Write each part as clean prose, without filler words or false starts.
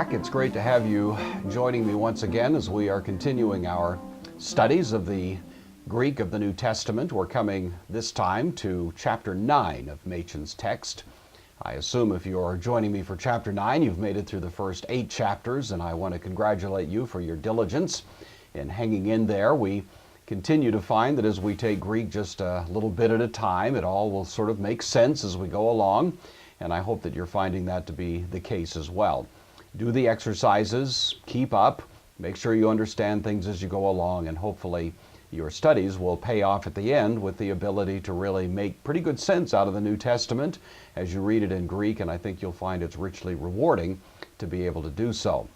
back. It's great to have you joining me once again as we are continuing our studies of the Greek of the New Testament. We're coming this time to chapter 9 of Machen's text. I assume if you're joining me for chapter 9, you've made it through the first 8 chapters, and I want to congratulate you for your diligence in hanging in there. We continue to find that as we take Greek just a little bit at a time, it all will sort of make sense as we go along. And I hope that you're finding that to be the case as well. Do the exercises, keep up, make sure you understand things as you go along, and hopefully your studies will pay off at the end with the ability to really make pretty good sense out of the New Testament as you read it in Greek, and I think you'll find it's richly rewarding to be able to do so.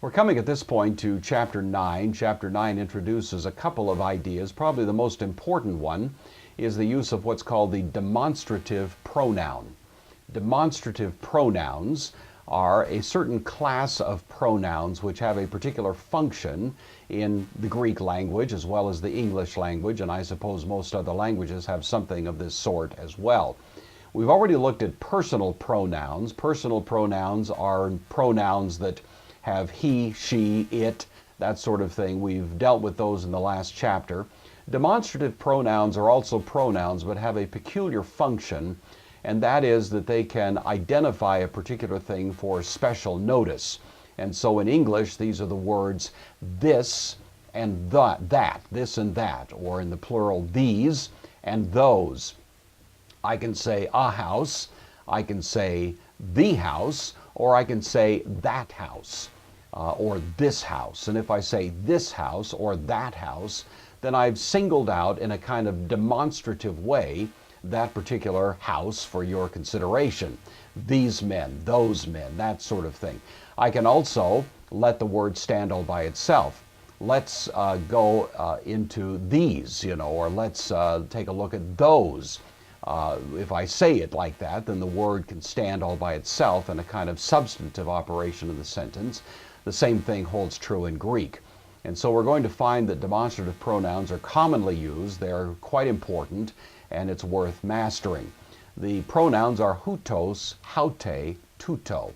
We're coming at this point to chapter 9. Chapter 9 introduces a couple of ideas. Probably the most important one is the use of what's called the demonstrative pronoun. Demonstrative pronouns are a certain class of pronouns which have a particular function in the Greek language as well as the English language, and I suppose most other languages have something of this sort as well. We've already looked at personal pronouns. Personal pronouns are pronouns that have he, she, it, that sort of thing. We've dealt with those in the last chapter. Demonstrative pronouns are also pronouns but have a peculiar function, and that is that they can identify a particular thing for special notice. And so in English, these are the words this and that, this and that, or in the plural, these and those. I can say a house, I can say the house, or I can say that house, or this house. And if I say this house or that house, then I've singled out in a kind of demonstrative way that particular house for your consideration. These men, those men, that sort of thing. I can also let the word stand all by itself. Let's go into these, or let's take a look at those. If I say it like that, then the word can stand all by itself in a kind of substantive operation of the sentence. The same thing holds true in Greek. And so we're going to find that demonstrative pronouns are commonly used. They're quite important, and it's worth mastering. The pronouns are hutos, haute, tuto.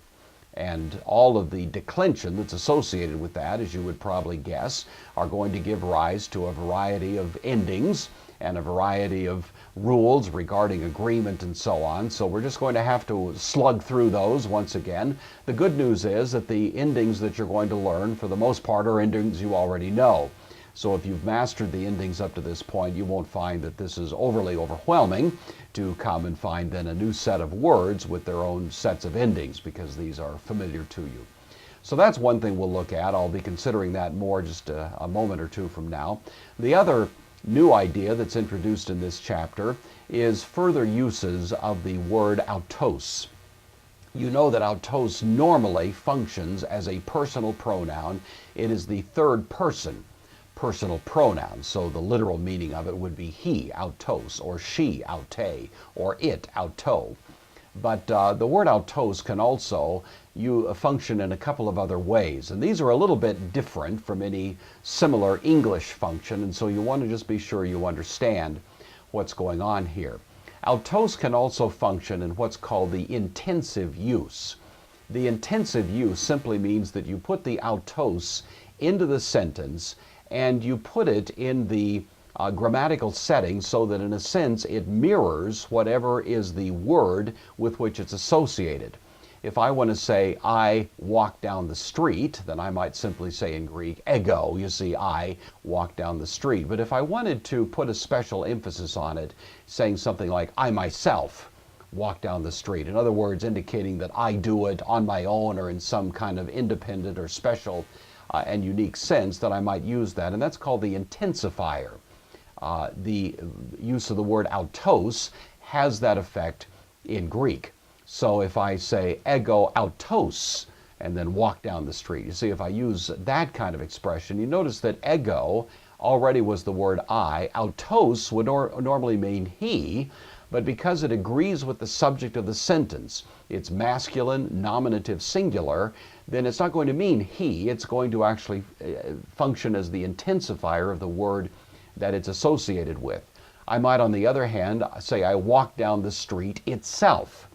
And all of the declension that's associated with that, as you would probably guess, are going to give rise to a variety of endings and a variety of rules regarding agreement and so on. So we're just going to have to slug through those once again. The good news is that the endings that you're going to learn, for the most part, are endings you already know. So if you've mastered the endings up to this point, you won't find that this is overly overwhelming to come and find then a new set of words with their own sets of endings, because these are familiar to you. So that's one thing we'll look at. I'll be considering that more just a moment or two from now. The other new idea that's introduced in this chapter is further uses of the word autos. You know that autos normally functions as a personal pronoun. It is the third person personal pronoun, so the literal meaning of it would be he, autos, or she, aute, or it, auto. But the word autos can also function in a couple of other ways, and these are a little bit different from any similar English function, and so you want to just be sure you understand what's going on here. Autos can also function in what's called the intensive use. The intensive use simply means that you put the autos into the sentence and you put it in the grammatical setting so that in a sense it mirrors whatever is the word with which it's associated. If I want to say I walk down the street, then I might simply say in Greek ego. You see, I walk down the street. But if I wanted to put a special emphasis on it, saying something like I myself walk down the street, in other words indicating that I do it on my own or in some kind of independent or special and unique sense, that I might use that, and that's called the intensifier. The use of the word autos has that effect in Greek. So if I say ego autos and then walk down the street, you see, if I use that kind of expression, you notice that ego already was the word I. Autos would normally mean he, but because it agrees with the subject of the sentence, it's masculine, nominative, singular, then it's not going to mean he, it's going to actually function as the intensifier of the word that it's associated with. I might, on the other hand, say I walk down the street itself.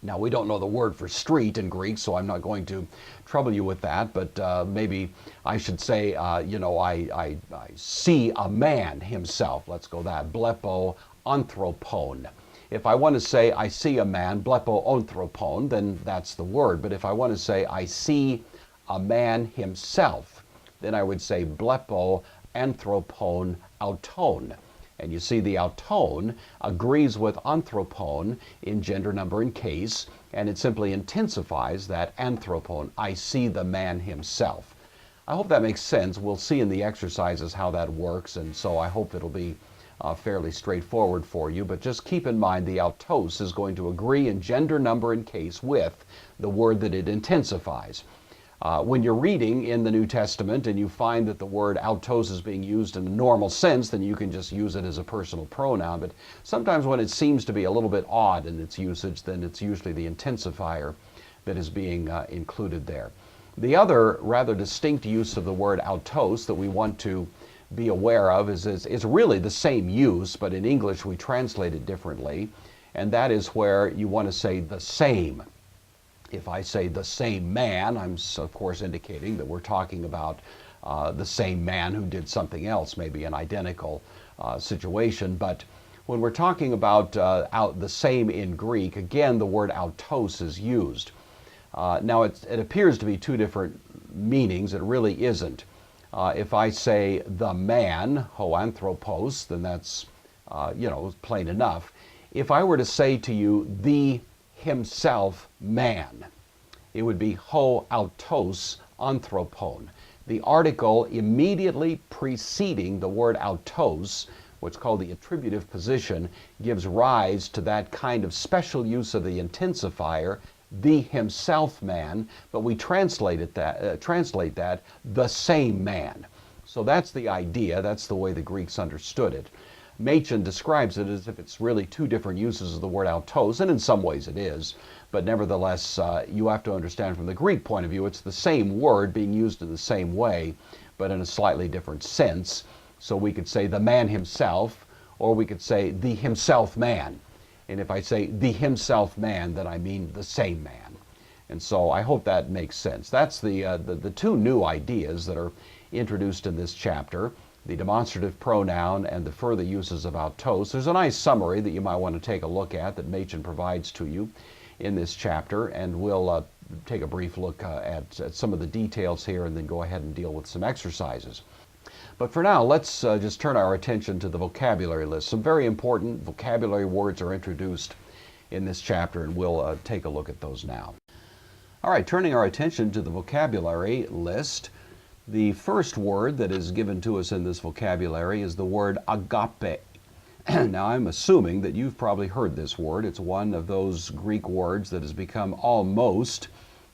Now, we don't know the word for street in Greek, so I'm not going to trouble you with that, but maybe I should say, I see a man himself. Let's go that. Blepo anthropon. If I want to say I see a man, blepo anthropon, then that's the word. But if I want to say I see a man himself, then I would say blepo anthropon auton. And you see the auton agrees with anthropon in gender, number, and case, and it simply intensifies that anthropon. I see the man himself. I hope that makes sense. We'll see in the exercises how that works, and so I hope it'll be fairly straightforward for you. But just keep in mind the autos is going to agree in gender, number, and case with the word that it intensifies. When you're reading in the New Testament and you find that the word autos is being used in a normal sense, then you can just use it as a personal pronoun. But sometimes when it seems to be a little bit odd in its usage, then it's usually the intensifier that is being included there. The other rather distinct use of the word autos that we want to be aware of is really the same use, but in English we translate it differently, and that is where you want to say the same. If I say the same man, I'm of course indicating that we're talking about the same man who did something else, maybe an identical situation. But when we're talking about the same in Greek, again, the word autos is used. Now, it appears to be two different meanings. It really isn't. If I say the man, ho anthropos, then that's, plain enough. If I were to say to you, the himself man, it would be ho autos anthropon. The article immediately preceding the word autos, what's called the attributive position, gives rise to that kind of special use of the intensifier, the himself man, but we translate that the same man. So that's the idea. That's the way the Greeks understood it. Machen describes it as if it's really two different uses of the word autos, and in some ways it is, but nevertheless, you have to understand from the Greek point of view, it's the same word being used in the same way, but in a slightly different sense. So we could say the man himself, or we could say the himself man. And if I say the himself man, then I mean the same man. And so I hope that makes sense. That's the two new ideas that are introduced in this chapter, the demonstrative pronoun and the further uses of autos. There's a nice summary that you might want to take a look at that Machen provides to you in this chapter, and we'll take a brief look at some of the details here and then go ahead and deal with some exercises. But for now, let's just turn our attention to the vocabulary list. Some very important vocabulary words are introduced in this chapter, and we'll take a look at those now. All right, turning our attention to the vocabulary list, the first word that is given to us in this vocabulary is the word agape. Now, I'm assuming that you've probably heard this word. It's one of those Greek words that has become almost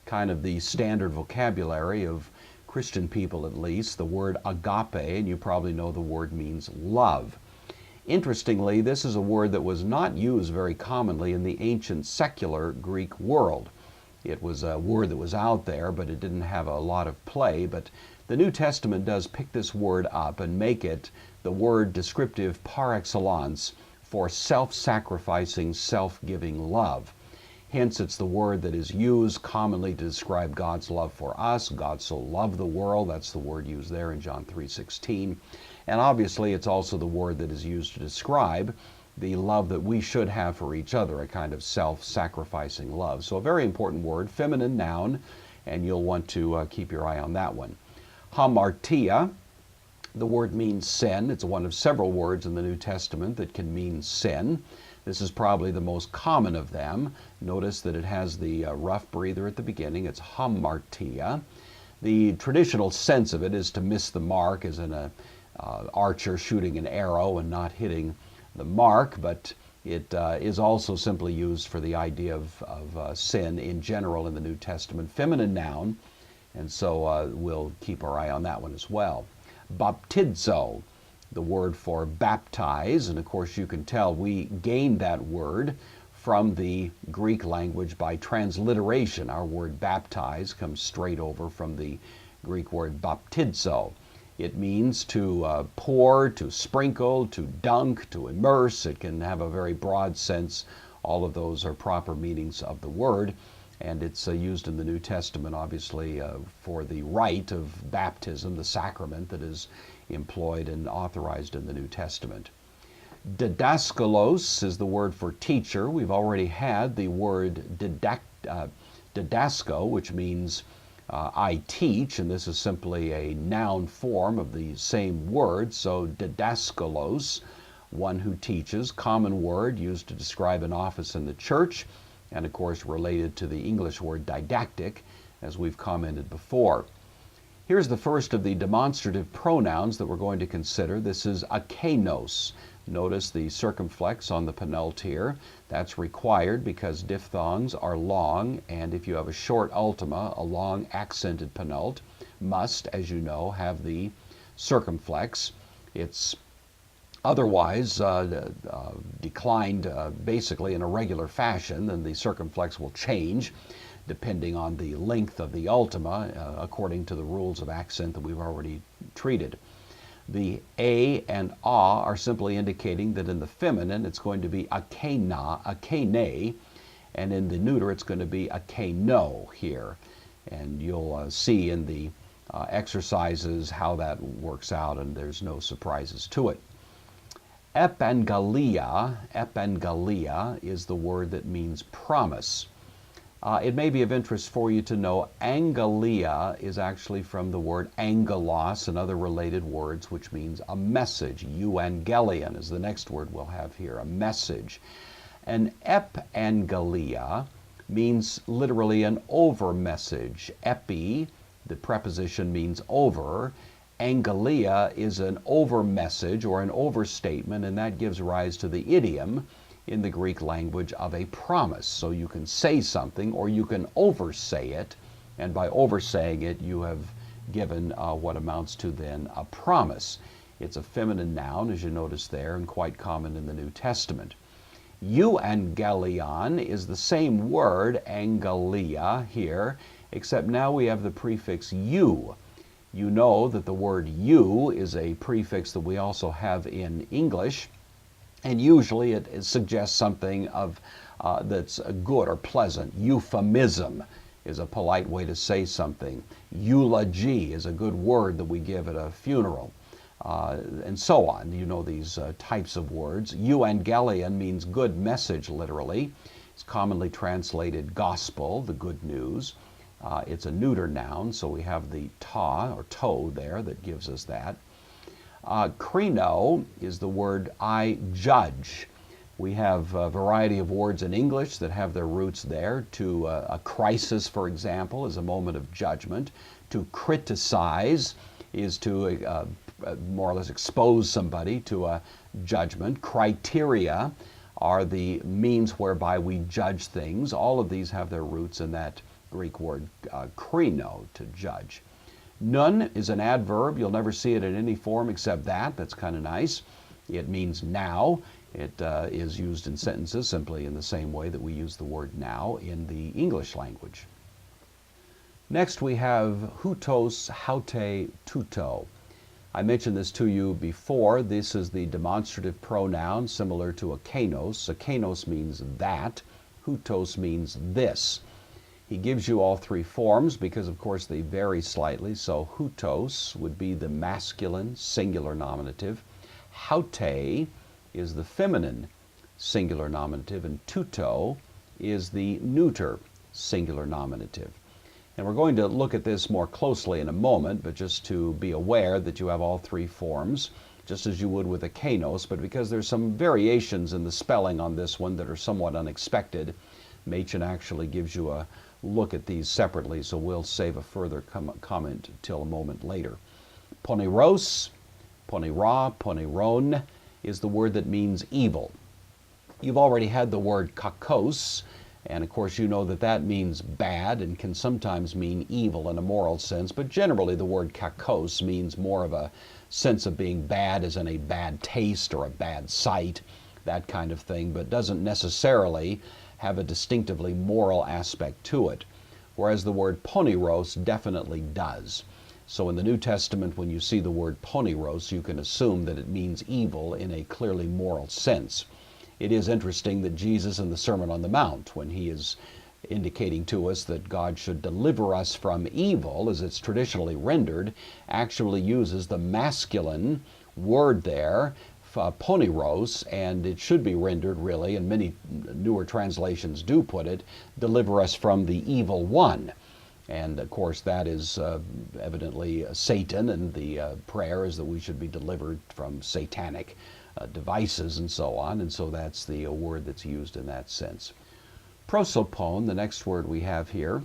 kind of the standard vocabulary of Christian people, at least, the word agape, and you probably know the word means love. Interestingly, this is a word that was not used very commonly in the ancient secular Greek world. It was a word that was out there, but it didn't have a lot of play. But the New Testament does pick this word up and make it the word descriptive par excellence for self-sacrificing, self-giving love. Hence, it's the word that is used commonly to describe God's love for us. God so loved the world. That's the word used there in John 3:16. And obviously, it's also the word that is used to describe the love that we should have for each other, a kind of self-sacrificing love. So a very important word, feminine noun, and you'll want to keep your eye on that one. Hamartia, the word means sin. It's one of several words in the New Testament that can mean sin. This is probably the most common of them. Notice that it has the rough breather at the beginning. It's hamartia. The traditional sense of it is to miss the mark, as in an archer shooting an arrow and not hitting the mark, but it is also simply used for the idea of sin in general in the New Testament. Feminine noun, and so we'll keep our eye on that one as well. Baptizo, the word for baptize, and of course you can tell we gained that word from the Greek language by transliteration. Our word baptize comes straight over from the Greek word baptizo. It means to pour, to sprinkle, to dunk, to immerse. It can have a very broad sense All of those are proper meanings of the word, and it's used in the New Testament, obviously, for the rite of baptism, the sacrament that is employed and authorized in the New Testament. Didaskalos is the word for teacher. We've already had the word didasko, which means I teach, and this is simply a noun form of the same word. So didaskalos, one who teaches, common word used to describe an office in the church, and of course related to the English word didactic, as we've commented before. Here's the first of the demonstrative pronouns that we're going to consider. This is akenos. Notice the circumflex on the penult here. That's required because diphthongs are long, and if you have a short ultima, a long accented penult must, as you know, have the circumflex. It's otherwise declined basically in a regular fashion, then the circumflex will change depending on the length of the ultima according to the rules of accent that we've already treated. The a and a are simply indicating that in the feminine it's going to be akena, akene, and in the neuter it's going to be akeno here. And you'll see in the exercises how that works out, and there's no surprises to it. Epangalia is the word that means promise. It may be of interest for you to know angelia is actually from the word angelos and other related words, which means a message. Euangelion is the next word we'll have here, a message. And epangelia means literally an over message. Epi, the preposition, means over. Angelia is an over message or an overstatement, and that gives rise to the idiom in the Greek language of a promise. So you can say something or you can oversay it, and by oversaying it you have given what amounts to then a promise. It's a feminine noun, as you notice there, and quite common in the New Testament. Euangelion is the same word, angelia, here, except now we have the prefix eu. You know that the word eu is a prefix that we also have in English, and usually it suggests something of that's good or pleasant. Euphemism is a polite way to say something. Eulogy is a good word that we give at a funeral, and so on. You know these types of words. Euangelion means good message, literally. It's commonly translated gospel, the good news. It's a neuter noun, so we have the ta or to there that gives us that. Krino is the word I judge. We have a variety of words in English that have their roots there. To a crisis, for example, is a moment of judgment. To criticize is to more or less expose somebody to a judgment. Criteria are the means whereby we judge things. All of these have their roots in that Greek word krino, to judge. Nun is an adverb. You'll never see it in any form except that. That's kind of nice. It means now. It is used in sentences simply in the same way that we use the word now in the English language. Next we have hutos, haute, tuto. I mentioned this to you before. This is the demonstrative pronoun similar to akenos. Akenos means that. Hutos means this. He gives you all three forms because, of course, they vary slightly. So hutos would be the masculine singular nominative. Haute is the feminine singular nominative, and tuto is the neuter singular nominative. And we're going to look at this more closely in a moment, but just to be aware that you have all three forms, just as you would with akenos, but because there's some variations in the spelling on this one that are somewhat unexpected, Machen actually gives you a look at these separately, so we'll save a further comment till a moment later. Poneros, ponera, poneron is the word that means evil. You've already had the word kakos, and of course you know that that means bad and can sometimes mean evil in a moral sense, but generally the word kakos means more of a sense of being bad as in a bad taste or a bad sight, that kind of thing, but doesn't necessarily have a distinctively moral aspect to it, whereas the word poneros definitely does. So in the New Testament, when you see the word poneros, you can assume that it means evil in a clearly moral sense. It is interesting that Jesus in the Sermon on the Mount, when he is indicating to us that God should deliver us from evil, as it's traditionally rendered, actually uses the masculine word there, poniros, and it should be rendered really, and many newer translations do put it, deliver us from the evil one. And of course that is evidently Satan, and the prayer is that we should be delivered from satanic devices and so on, and so that's the word that's used in that sense. Prosopon, the next word we have here,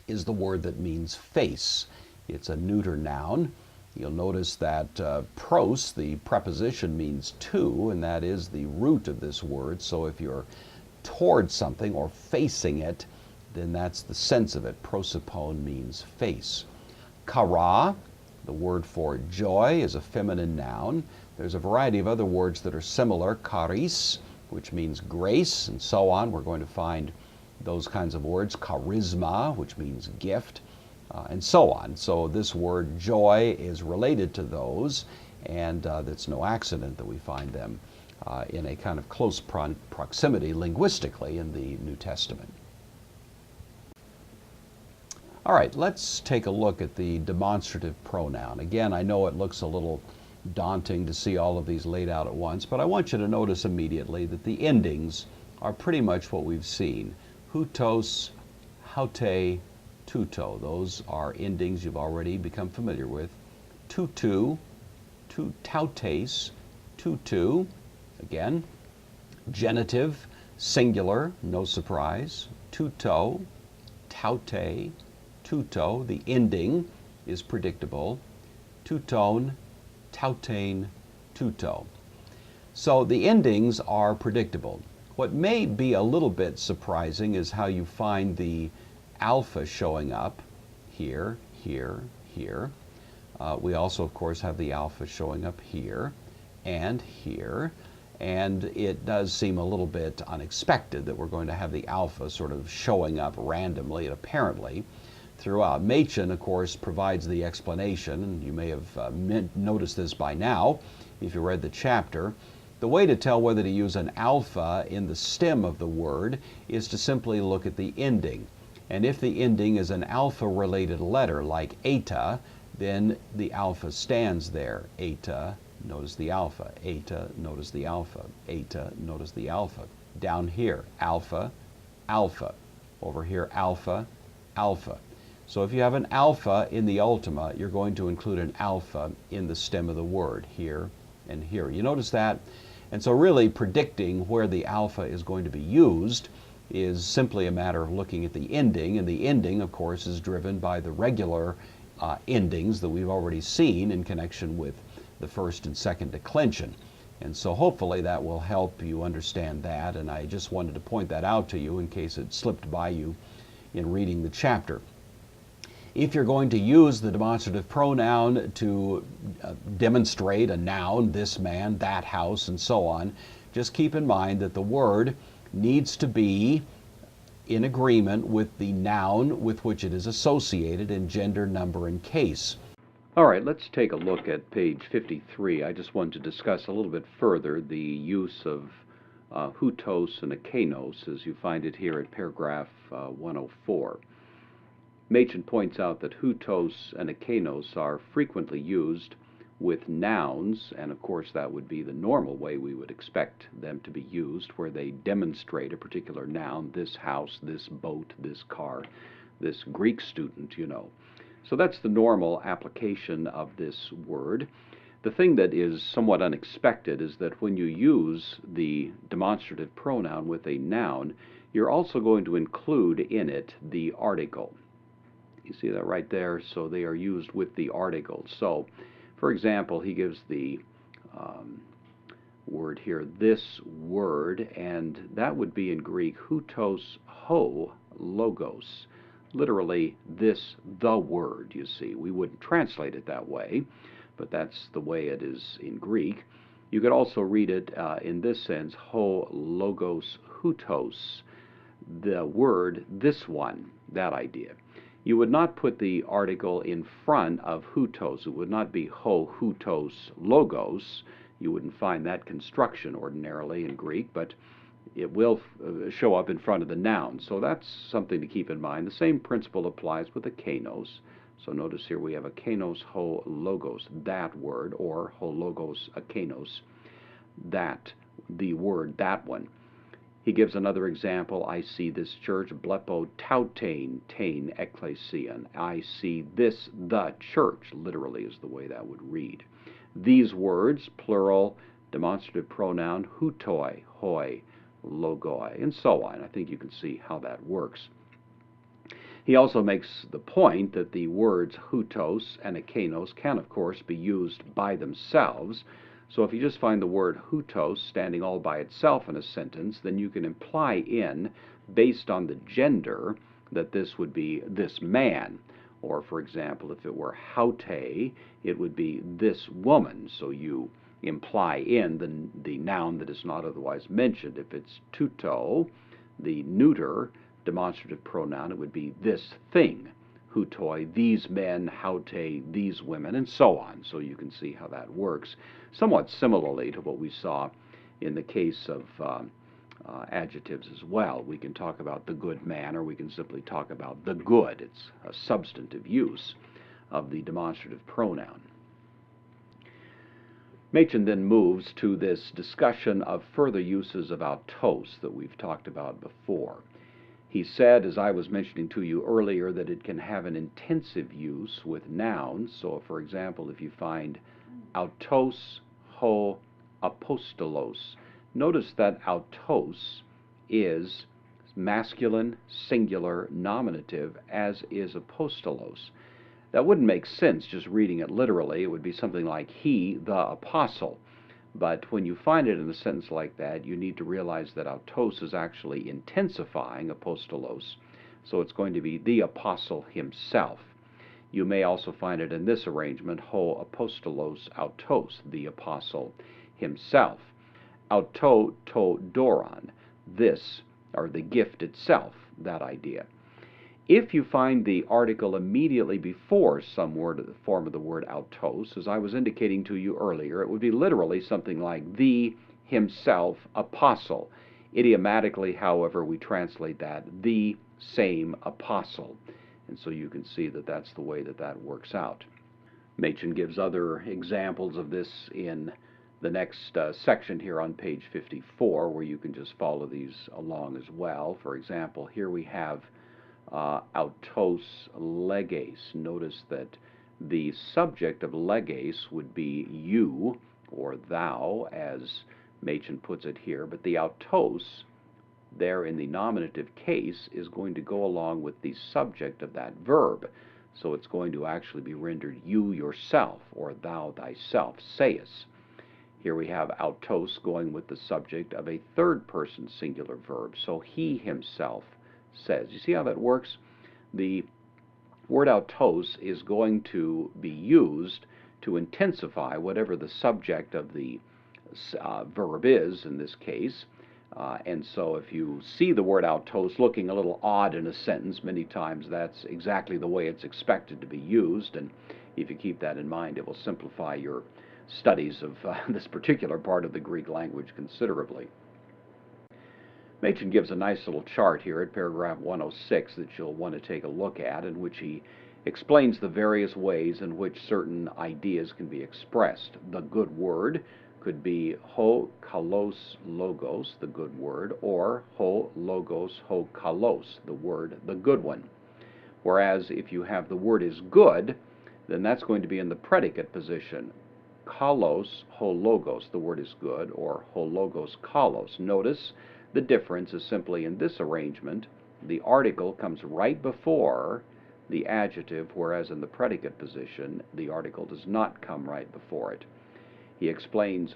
is the word that means face. It's a neuter noun. You'll notice that pros, the preposition, means to, and that is the root of this word. So if you're towards something or facing it, then that's the sense of it. Prosopon means face. Kara, the word for joy, is a feminine noun. There's a variety of other words that are similar. Charis, which means grace, and so on. We're going to find those kinds of words. Charisma, which means gift, and so on. So this word joy is related to those, and it's no accident that we find them in a kind of close proximity linguistically in the New Testament. All right, let's take a look at the demonstrative pronoun. Again, I know it looks a little daunting to see all of these laid out at once, but I want you to notice immediately that the endings are pretty much what we've seen. Hutos, haute, tuto. Those are endings you've already become familiar with. Tutu, tautes, tutu. Again, genitive, singular, no surprise. Tuto, taute, tuto. The ending is predictable. Tuton, tautane, tuto. So the endings are predictable. What may be a little bit surprising is how you find the alpha showing up here, here, here. We also, of course, have the alpha showing up here and here. And it does seem a little bit unexpected that we're going to have the alpha sort of showing up randomly and apparently throughout. Machen, of course, provides the explanation, and you may have noticed this by now if you read the chapter. The way to tell whether to use an alpha in the stem of the word is to simply look at the ending. And if the ending is an alpha-related letter like eta, then the alpha stands there. Eta, notice the alpha. Eta, notice the alpha. Eta, notice the alpha. Down here, alpha, alpha. Over here, alpha, alpha. So if you have an alpha in the ultima, you're going to include an alpha in the stem of the word, here and here. You notice that? And so really predicting where the alpha is going to be used is simply a matter of looking at the ending, and the ending, of course, is driven by the regular endings that we've already seen in connection with the first and second declension. And so hopefully that will help you understand that, and I just wanted to point that out to you in case it slipped by you in reading the chapter. If you're going to use the demonstrative pronoun to demonstrate a noun, this man, that house, and so on, just keep in mind that the word needs to be in agreement with the noun with which it is associated in gender, number, and case. All right, let's take a look at page 53. I just want to discuss a little bit further the use of hutos and akenos as you find it here at paragraph 104. Machen points out that hutos and akenos are frequently used with nouns, and of course that would be the normal way we would expect them to be used, where they demonstrate a particular noun, this house, this boat, this car, this Greek student, you know. So that's the normal application of this word. The thing that is somewhat unexpected is that when you use the demonstrative pronoun with a noun, you're also going to include in it the article. You see that right there? So they are used with the article. So, for example, he gives the word here, this word, and that would be in Greek, hutos ho logos. Literally, this, the word, you see. We wouldn't translate it that way, but that's the way it is in Greek. You could also read it in this sense, ho logos hutos, the word, this one, that idea. You would not put the article in front of hutos. It would not be ho hutos logos. You wouldn't find that construction ordinarily in Greek, but it will show up in front of the noun. So that's something to keep in mind. The same principle applies with the kanos. So notice here we have a kanos ho logos, that word, or ho logos akanos, that, the word, that one. He gives another example. I see this church, blepo tautein tein ecclesian. I see this, the church, literally is the way that would read. These words, plural, demonstrative pronoun, hutoi, hoi, logoi, and so on. I think you can see how that works. He also makes the point that the words hutos and akanos can, of course, be used by themselves. So if you just find the word hutos standing all by itself in a sentence, then you can imply in, based on the gender, that this would be this man. Or, for example, if it were haute, it would be this woman. So you imply in the noun that is not otherwise mentioned. If it's tuto, the neuter demonstrative pronoun, it would be this thing. Hutoi, these men, haute, these women, and so on. So you can see how that works. Somewhat similarly to what we saw in the case of adjectives as well. We can talk about the good man, or we can simply talk about the good. It's a substantive use of the demonstrative pronoun. Machen then moves to this discussion of further uses of autos that we've talked about before. He said, as I was mentioning to you earlier, that it can have an intensive use with nouns. So, for example, if you find autos ho apostolos, notice that autos is masculine, singular, nominative, as is apostolos. That wouldn't make sense just reading it literally. It would be something like he, the apostle. But when you find it in a sentence like that, you need to realize that autos is actually intensifying apostolos. So it's going to be the apostle himself. You may also find it in this arrangement, ho apostolos autos, the apostle himself. Auto to doron, this, or the gift itself, that idea. If you find the article immediately before some word in the form of the word autos, as I was indicating to you earlier, it would be literally something like the himself apostle. Idiomatically, however, we translate that the same apostle. And so you can see that that's the way that that works out. Machen gives other examples of this in the next section here on page 54, where you can just follow these along as well. For example, here we have autos leges. Notice that the subject of leges would be you, or thou, as Machen puts it here, but the autos there in the nominative case is going to go along with the subject of that verb. So it's going to actually be rendered you yourself, or thou thyself sayest. Here we have autos going with the subject of a third person singular verb. So he himself says. You see how that works? The word autos is going to be used to intensify whatever the subject of the verb is in this case. And so if you see the word autos looking a little odd in a sentence, many times that's exactly the way it's expected to be used. And if you keep that in mind, it will simplify your studies of this particular part of the Greek language considerably. Machen gives a nice little chart here at paragraph 106 that you'll want to take a look at, in which he explains the various ways in which certain ideas can be expressed. The good word could be ho kalos logos, the good word, or ho logos ho kalos, the word, the good one. Whereas if you have the word is good, then that's going to be in the predicate position. Kalos ho logos, the word is good, or ho logos kalos. Notice the difference is simply in this arrangement, the article comes right before the adjective, whereas in the predicate position, the article does not come right before it. He explains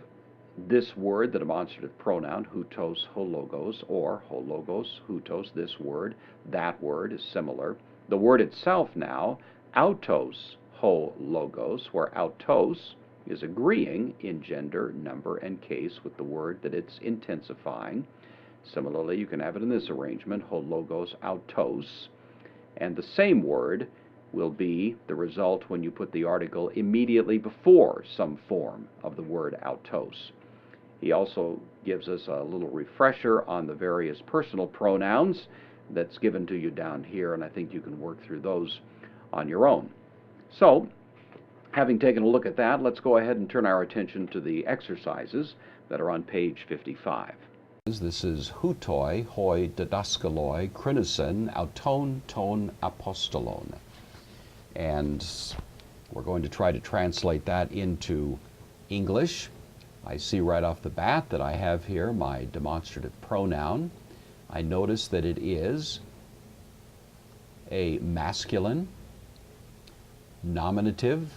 this word, the demonstrative pronoun, hutos, hologos, or hologos, hutos, this word, that word is similar. The word itself now, autos, hologos, where autos is agreeing in gender, number, and case with the word that it's intensifying. Similarly, you can have it in this arrangement, hologos, autos, and the same word will be the result when you put the article immediately before some form of the word autos. He also gives us a little refresher on the various personal pronouns that's given to you down here, and I think you can work through those on your own. So, having taken a look at that, let's go ahead and turn our attention to the exercises that are on page 55. This is hutoi, hoi, didaskaloi, krinusen, auton, ton, apostolon. And we're going to try to translate that into English. I see right off the bat that I have here my demonstrative pronoun. I notice that it is a masculine, nominative,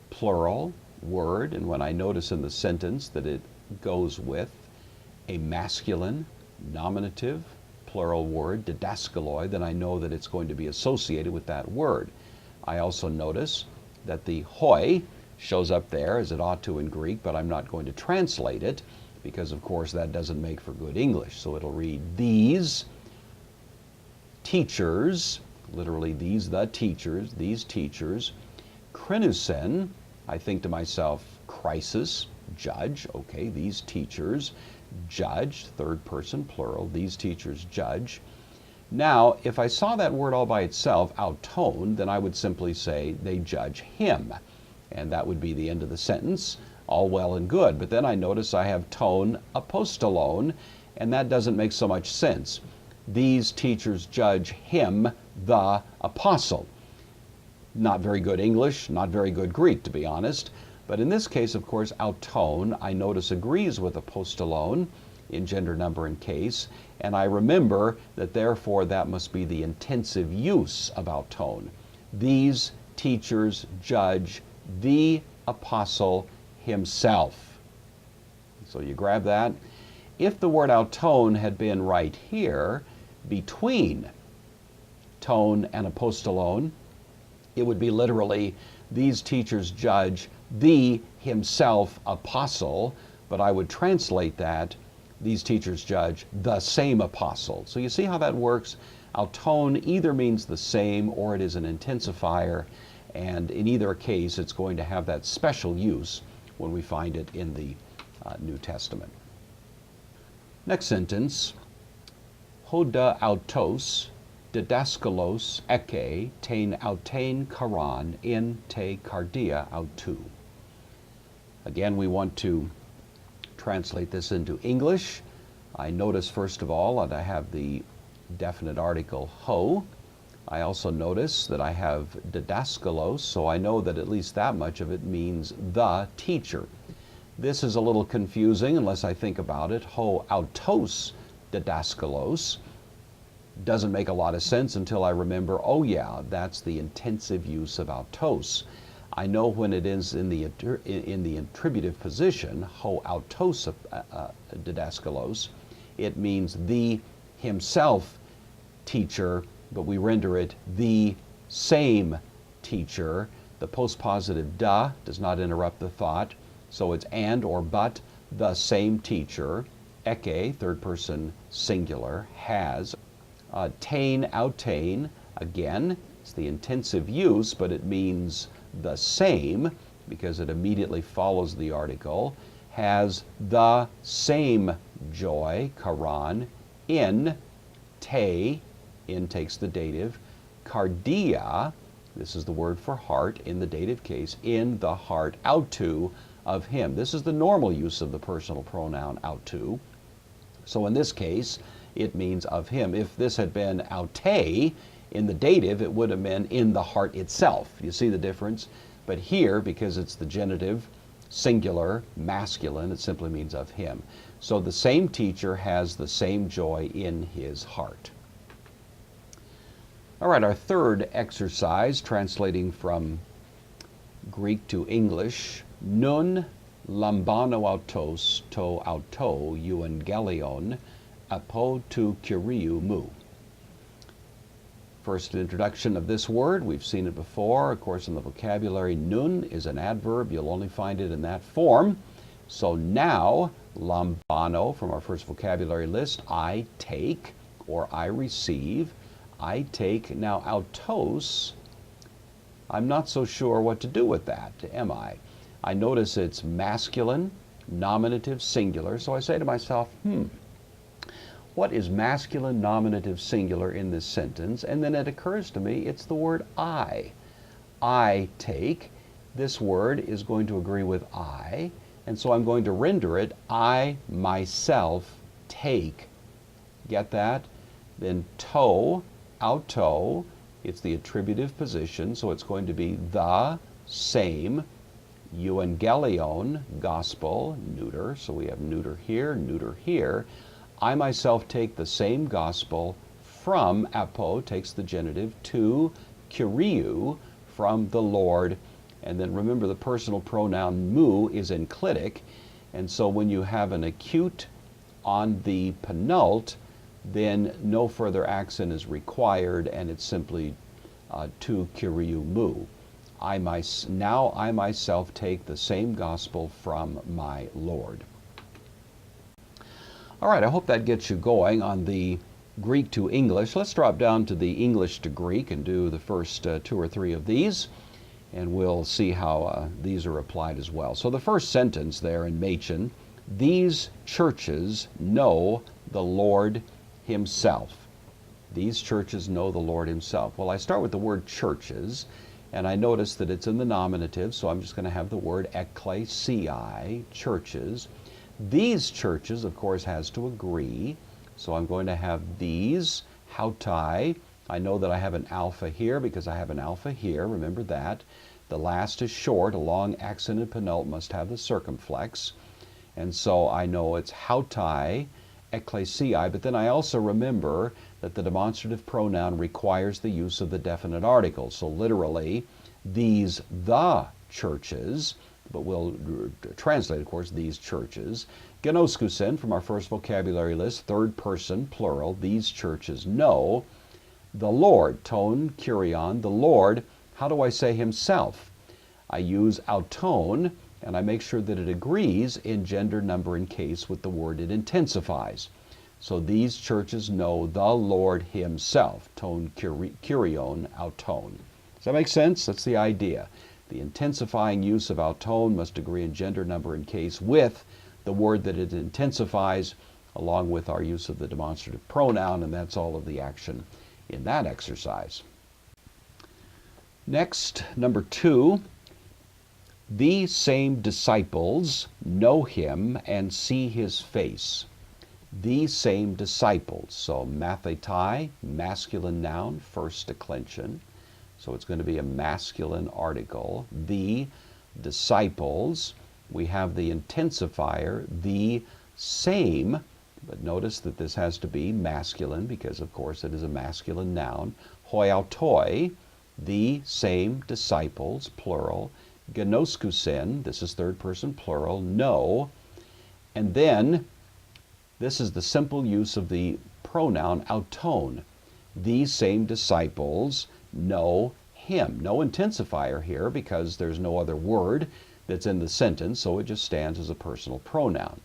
plural word, and when I notice in the sentence that it goes with a masculine, nominative, plural word, didaskaloi, then I know that it's going to be associated with that word. I also notice that the hoi shows up there as it ought to in Greek, but I'm not going to translate it because, of course, that doesn't make for good English. So it'll read, these teachers, literally these teachers, krinusen, I think to myself, crisis, judge, okay, these teachers, judge, third person plural, these teachers judge. Now, if I saw that word all by itself, auton, then I would simply say they judge him. And that would be the end of the sentence, all well and good. But then I notice I have ton apostolon, and that doesn't make so much sense. These teachers judge him, the apostle. Not very good English, not very good Greek, to be honest. But in this case, of course, auton, I notice agrees with apostolon in gender, number, and case. And I remember that therefore that must be the intensive use of auton. These teachers judge the apostle himself. So you grab that. If the word auton had been right here, between ton and apostolon, it would be literally, these teachers judge the himself apostle, but I would translate that, these teachers judge the same apostle. So you see how that works? Auton either means the same or it is an intensifier, and in either case it's going to have that special use when we find it in the New Testament. Next sentence, hoda autos, didaskalos eke, tein autein karan, in te kardia autou. Again, we want to translate this into English. I notice first of all that I have the definite article ho. I also notice that I have didaskalos, so I know that at least that much of it means the teacher. This is a little confusing unless I think about it. Ho autos didaskalos doesn't make a lot of sense until I remember, oh yeah, that's the intensive use of autos. I know when it is in the attributive position, ho autos didaskalos, it means the himself teacher, but we render it the same teacher. The postpositive da does not interrupt the thought, so it's and or but, the same teacher. Eke, third person singular, has. Tein autein, again, it's the intensive use, but it means the same because it immediately follows the article, has the same joy, karan, in te, in takes the dative, kardia, this is the word for heart in the dative case, in the heart, autou, of him. This is the normal use of the personal pronoun autou. So in this case, it means of him. If this had been aute in the dative, it would have been in the heart itself. You see the difference? But here, because it's the genitive, singular, masculine, it simply means of him. So the same teacher has the same joy in his heart. All right, our third exercise, translating from Greek to English, nun lambano autos to auto euangelion apo tu kyriou mu. First introduction of this word, we've seen it before. Of course, in the vocabulary, nun is an adverb. You'll only find it in that form. So now, lambano, from our first vocabulary list, I take or I receive. I take. Now, autos I'm not so sure what to do with that, am I? I notice it's masculine, nominative, singular, so I say to myself, what is masculine, nominative, singular in this sentence? And then it occurs to me it's the word I. I take. This word is going to agree with I, and so I'm going to render it, I myself take. Get that? Then to, auto, it's the attributive position, so it's going to be the same. Euangelion, gospel, neuter, so we have neuter here, neuter here. I myself take the same gospel from, apo takes the genitive, to Kyriou, from the Lord. And then remember the personal pronoun mu is enclitic, and so when you have an acute on the penult, then no further accent is required, and it's simply to Kyriou mu. Now I myself take the same gospel from my Lord. All right, I hope that gets you going on the Greek to English. Let's drop down to the English to Greek and do the first 2 or 3 of these, and we'll see how these are applied as well. So the first sentence there in Machen, these churches know the Lord Himself. These churches know the Lord Himself. Well, I start with the word churches, and I notice that it's in the nominative, so I'm just going to have the word ecclesiae, churches. These churches, of course, has to agree, so I'm going to have these, hautai. I know that I have an alpha here because I have an alpha here, remember that. The last is short, a long accented penult must have the circumflex, and so I know it's hautai, ecclesiae, but then I also remember that the demonstrative pronoun requires the use of the definite article. So literally, these the churches, but we'll translate, of course, these churches. Genoskusen, from our first vocabulary list, third person, plural, these churches know the Lord, ton, kurion, the Lord. How do I say Himself? I use auton, and I make sure that it agrees in gender, number, and case with the word it intensifies. So these churches know the Lord Himself, ton kurion auton. Does that make sense? That's the idea. The intensifying use of auton must agree in gender, number, and case with the word that it intensifies, along with our use of the demonstrative pronoun, and that's all of the action in that exercise. Next, number 2, these same disciples know Him and see His face. These same disciples, so mathetai, masculine noun, first declension, so it's going to be a masculine article. The disciples, we have the intensifier, the same, but notice that this has to be masculine because, of course, it is a masculine noun. Hoiautoi, the same disciples, plural. Genoskusen, this is third person plural, know. And then, this is the simple use of the pronoun auton. These same disciples know Him. No intensifier here because there's no other word that's in the sentence, so it just stands as a personal pronoun.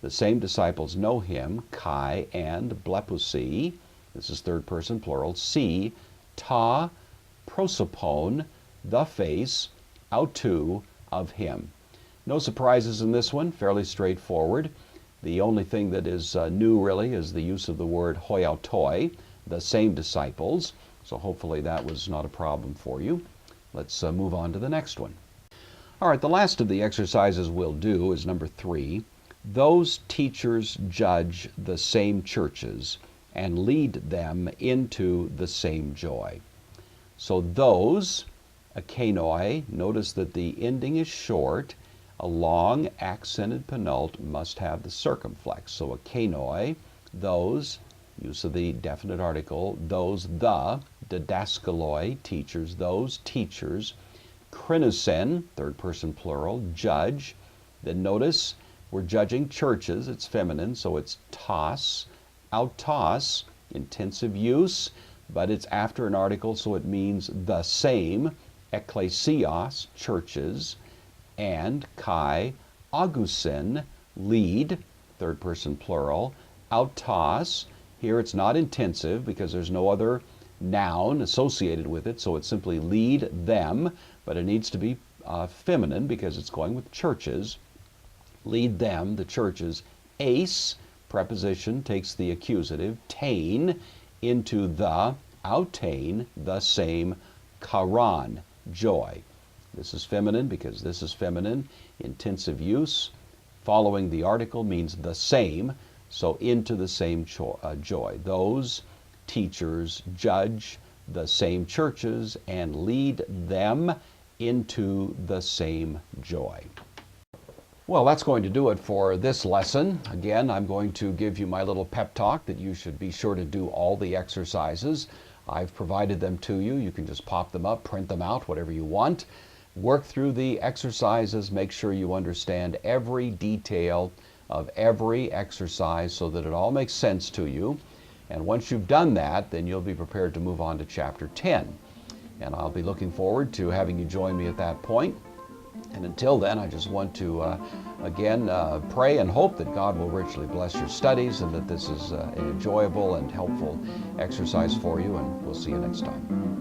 The same disciples know Him, kai and blepusi. This is third person plural. See, ta, prosopon, the face, autu, of Him. No surprises in this one, fairly straightforward. The only thing that is new really is the use of the word hoiautoi, the same disciples. So hopefully that was not a problem for you. Let's move on to the next one. All right, the last of the exercises we'll do is number 3. Those teachers judge the same churches and lead them into the same joy. So those, akenoi, notice that the ending is short. A long accented penult must have the circumflex. So akenoi, those, use of the definite article, those the, didaskaloi, teachers, those teachers. Krinusen, third person plural, judge. Then notice we're judging churches, it's feminine, so it's tas, autos, intensive use, but it's after an article, so it means the same, ekklesios, churches, and kai, agusen, lead, third person plural, autos, here it's not intensive because there's no other noun associated with it, so it's simply lead them, but it needs to be feminine because it's going with churches. Lead them, the churches. Ace, preposition, takes the accusative. Tain, into the, outtain, the same. Charan, joy. This is feminine because this is feminine. Intensive use. Following the article means the same, so into the same joy. Those teachers judge the same churches and lead them into the same joy. Well, that's going to do it for this lesson. Again, I'm going to give you my little pep talk that you should be sure to do all the exercises. I've provided them to you. You can just pop them up, print them out, whatever you want. Work through the exercises. Make sure you understand every detail of every exercise so that it all makes sense to you. And once you've done that, then you'll be prepared to move on to Chapter 10. And I'll be looking forward to having you join me at that point. And until then, I just want to, again, pray and hope that God will richly bless your studies and that this is an enjoyable and helpful exercise for you. And we'll see you next time.